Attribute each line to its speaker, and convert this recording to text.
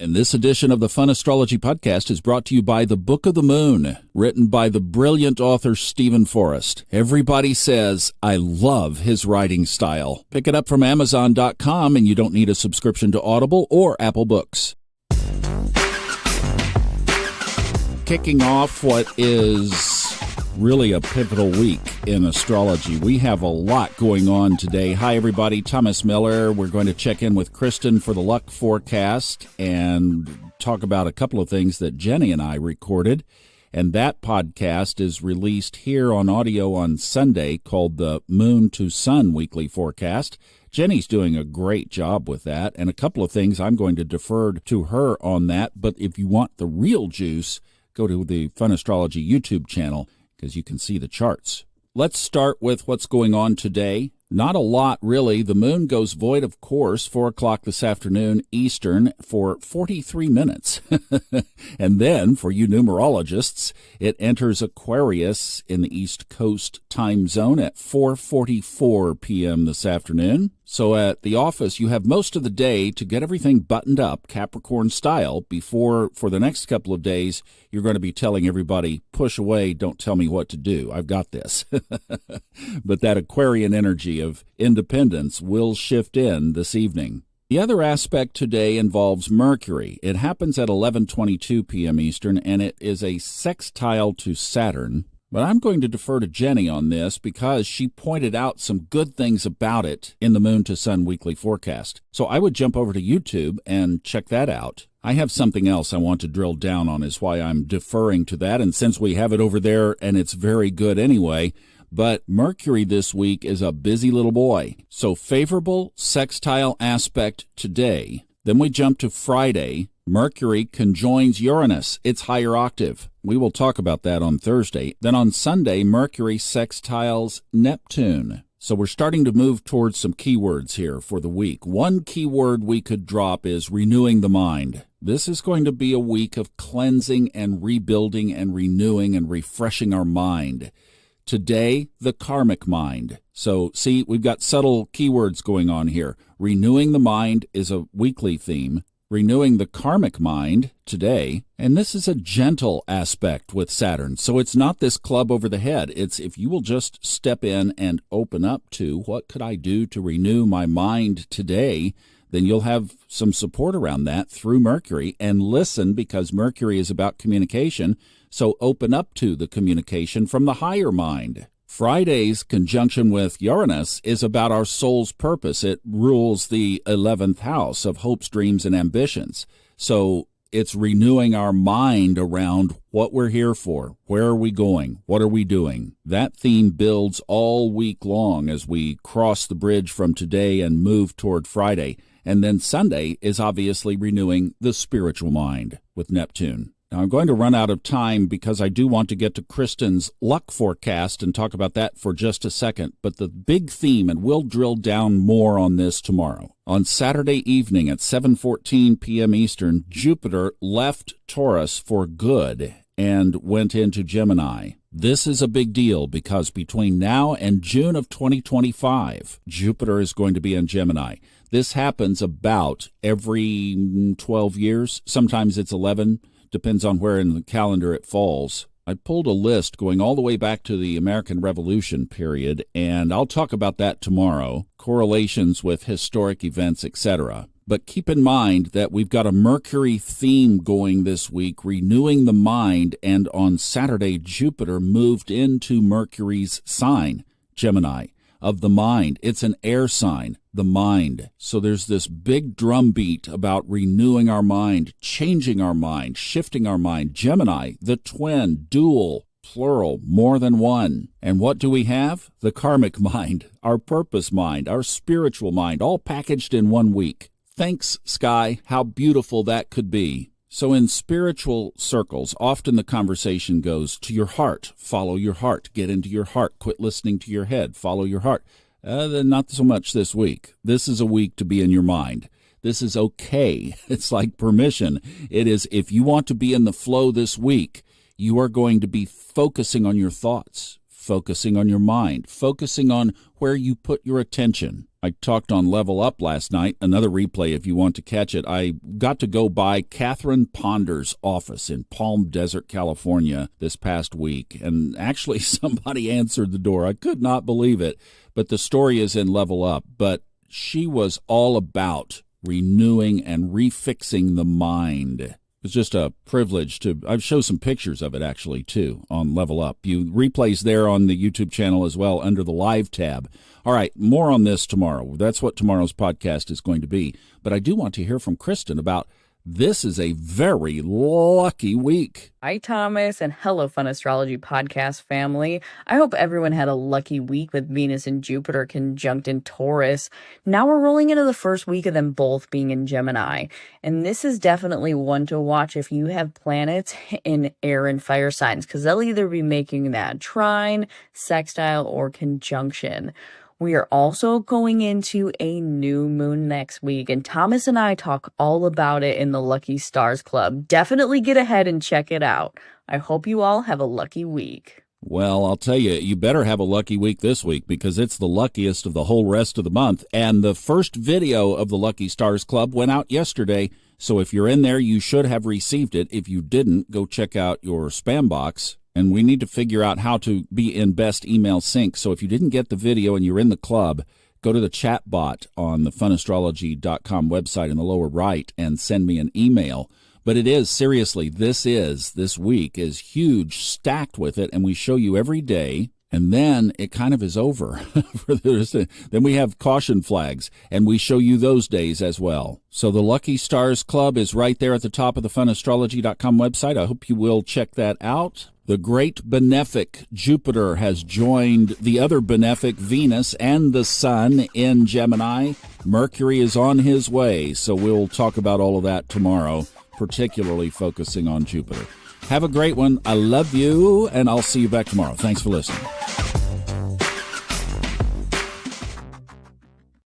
Speaker 1: And this edition of the Fun Astrology Podcast is brought to you by The Book of the Moon, written by the brilliant author Stephen Forrest. Everybody says, I love his writing style. Pick it up from Amazon.com, and you don't need a subscription to Audible or Apple Books. Kicking off what is really a pivotal week in astrology. We have a lot going on today. Hi, everybody. Thomas Miller. We're going to check in with Kristen for the luck forecast and talk about a couple of things that Jenny and I recorded. And that podcast is released here on audio on Sunday, called the Moon to Sun Weekly Forecast. Jenny's doing a great job with that, and a couple of things I'm going to defer to her on that. But if you want the real juice, go to the Fun Astrology YouTube channel, because you can see the charts. Let's start with what's going on today. Not a lot, really. The moon goes void of course, 4 o'clock this afternoon Eastern, for 43 minutes. And then, for you numerologists, it enters Aquarius in the East Coast time zone at 4:44 p.m. this afternoon. So at the office, you have most of the day to get everything buttoned up, Capricorn style, before, for the next couple of days, you're going to be telling everybody, push away, don't tell me what to do. I've got this. But that Aquarian energy of independence will shift in this evening. The other aspect today involves Mercury. It happens at 11:22 p.m. Eastern, and it is a sextile to Saturn. But I'm going to defer to Jenny on this because she pointed out some good things about it in the Moon to Sun Weekly Forecast. So I would jump over to YouTube and check that out. I have something else I want to drill down on, is why I'm deferring to that. And since we have it over there and it's very good anyway, but Mercury this week is a busy little boy. So favorable sextile aspect today. Then we jump to Friday. Mercury conjoins Uranus, its higher octave. We will talk about that on Thursday. Then on Sunday, Mercury sextiles Neptune. So we're starting to move towards some keywords here for the week. One keyword we could drop is renewing the mind. This is going to be a week of cleansing and rebuilding and renewing and refreshing our mind. Today, the karmic mind. So, see, we've got subtle keywords going on here. Renewing the mind is a weekly theme. Renewing the karmic mind today, and this is a gentle aspect with Saturn. So it's not this club over the head. It's if you will just step in and open up to what could I do to renew my mind today, then you'll have some support around that through Mercury. And listen, because Mercury is about communication, so open up to the communication from the higher mind. Friday's conjunction with Uranus is about our soul's purpose. It rules the 11th house of hopes, dreams, and ambitions. So it's renewing our mind around what we're here for. Where are we going? What are we doing? That theme builds all week long as we cross the bridge from today and move toward Friday. And then Sunday is obviously renewing the spiritual mind with Neptune. Now, I'm going to run out of time because I do want to get to Kristen's luck forecast and talk about that for just a second. But the big theme, and we'll drill down more on this tomorrow. On Saturday evening at 7:14 p.m. Eastern, Jupiter left Taurus for good and went into Gemini. This is a big deal because between now and June of 2025, Jupiter is going to be in Gemini. This happens about every 12 years. Sometimes it's 11. Depends on where in the calendar it falls. I pulled a list going all the way back to the American Revolution period, and I'll talk about that tomorrow, correlations with historic events, etc. But keep in mind that we've got a Mercury theme going this week, renewing the mind, and on Saturday, Jupiter moved into Mercury's sign, Gemini, of the mind. It's an air sign, the mind. So there's this big drumbeat about renewing our mind, changing our mind, shifting our mind. Gemini, the twin, dual, plural, more than one. And what do we have? The karmic mind, our purpose mind, our spiritual mind, all packaged in 1 week. Thanks, Sky. How beautiful that could be. So in spiritual circles, often the conversation goes to your heart. Follow your heart. Get into your heart. Quit listening to your head. Follow your heart. Not so much this week. This is a week to be in your mind. This is okay. It's like permission. It is, if you want to be in the flow this week, you are going to be focusing on your thoughts, focusing on your mind, focusing on where you put your attention. I talked on Level Up last night, another replay if you want to catch it. I got to go by Catherine Ponder's office in Palm Desert, California this past week, and actually somebody answered the door. I could not believe it, but the story is in Level Up. But she was all about renewing and refixing the mind. It's just a privilege to, I've shown some pictures of it actually too on Level Up. You replays there on the YouTube channel as well under the live tab. All right, more on this tomorrow. That's what tomorrow's podcast is going to be. But I do want to hear from Kristen about this is a very lucky week.
Speaker 2: Hi, Thomas, and hello, Fun Astrology podcast family. I hope everyone had a lucky week with Venus and Jupiter conjunct in Taurus. Now we're rolling into the first week of them both being in Gemini. And this is definitely one to watch if you have planets in air and fire signs, because they'll either be making that trine, sextile, or conjunction. We are also going into a new moon next week, and Thomas and I talk all about it in the Lucky Stars Club. Definitely get ahead and check it out. I hope you all have a lucky week.
Speaker 1: Well, I'll tell you, you better have a lucky week this week because it's the luckiest of the whole rest of the month. And the first video of the Lucky Stars Club went out yesterday. So if you're in there, you should have received it. If you didn't, go check out your spam box. And we need to figure out how to be in best email sync. So if you didn't get the video and you're in the club, go to the chat bot on the funastrology.com website in the lower right and send me an email. But it is, seriously, this week is huge, stacked with it, and we show you every day. And then it kind of is over. Then we have caution flags, and we show you those days as well. So the Lucky Stars Club is right there at the top of the funastrology.com website. I hope you will check that out. The great benefic Jupiter has joined the other benefic Venus and the Sun in Gemini. Mercury is on his way, so we'll talk about all of that tomorrow, particularly focusing on Jupiter. Have a great one. I love you, and I'll see you back tomorrow. Thanks for listening.